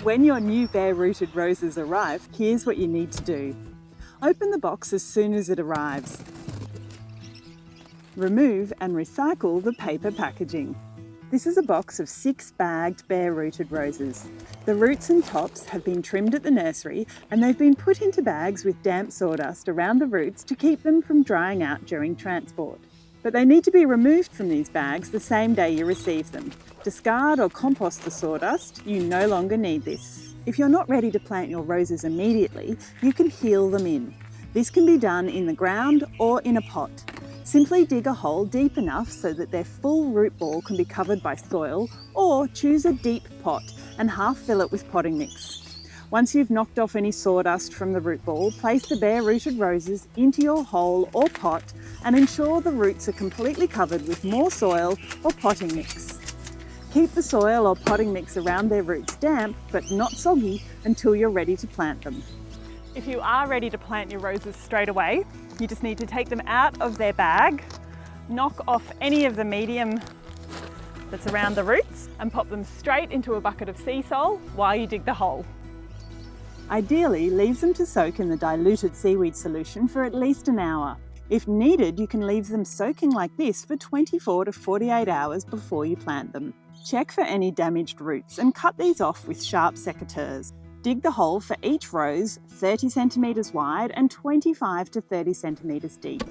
When your new bare-rooted roses arrive, here's what you need to do. Open the box as soon as it arrives. Remove and recycle the paper packaging. This is a box of 6 bagged bare-rooted roses. The roots and tops have been trimmed at the nursery and they've been put into bags with damp sawdust around the roots to keep them from drying out during transport. But they need to be removed from these bags the same day you receive them. Discard or compost the sawdust, you no longer need this. If you're not ready to plant your roses immediately, you can heel them in. This can be done in the ground or in a pot. Simply dig a hole deep enough so that their full root ball can be covered by soil, or choose a deep pot and half fill it with potting mix. Once you've knocked off any sawdust from the root ball, place the bare-rooted roses into your hole or pot and ensure the roots are completely covered with more soil or potting mix. Keep the soil or potting mix around their roots damp but not soggy until you're ready to plant them. If you are ready to plant your roses straight away, you just need to take them out of their bag, knock off any of the medium that's around the roots and pop them straight into a bucket of sea salt while you dig the hole. Ideally, leave them to soak in the diluted seaweed solution for at least an hour. If needed, you can leave them soaking like this for 24 to 48 hours before you plant them. Check for any damaged roots and cut these off with sharp secateurs. Dig the hole for each rose 30 centimetres wide and 25 to 30 centimetres deep.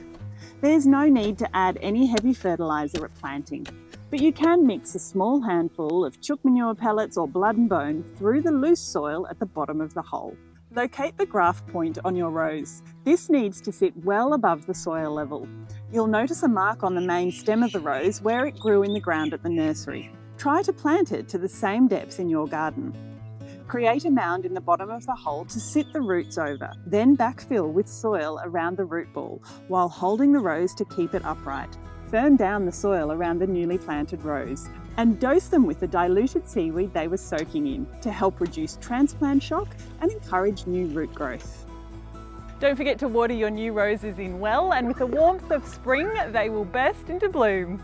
There's no need to add any heavy fertiliser at planting, but you can mix a small handful of chook manure pellets or blood and bone through the loose soil at the bottom of the hole. Locate the graft point on your rose. This needs to sit well above the soil level. You'll notice a mark on the main stem of the rose where it grew in the ground at the nursery. Try to plant it to the same depth in your garden. Create a mound in the bottom of the hole to sit the roots over, then backfill with soil around the root ball while holding the rose to keep it upright. Firm down the soil around the newly planted rose and dose them with the diluted seaweed they were soaking in to help reduce transplant shock and encourage new root growth. Don't forget to water your new roses in well, and with the warmth of spring, they will burst into bloom.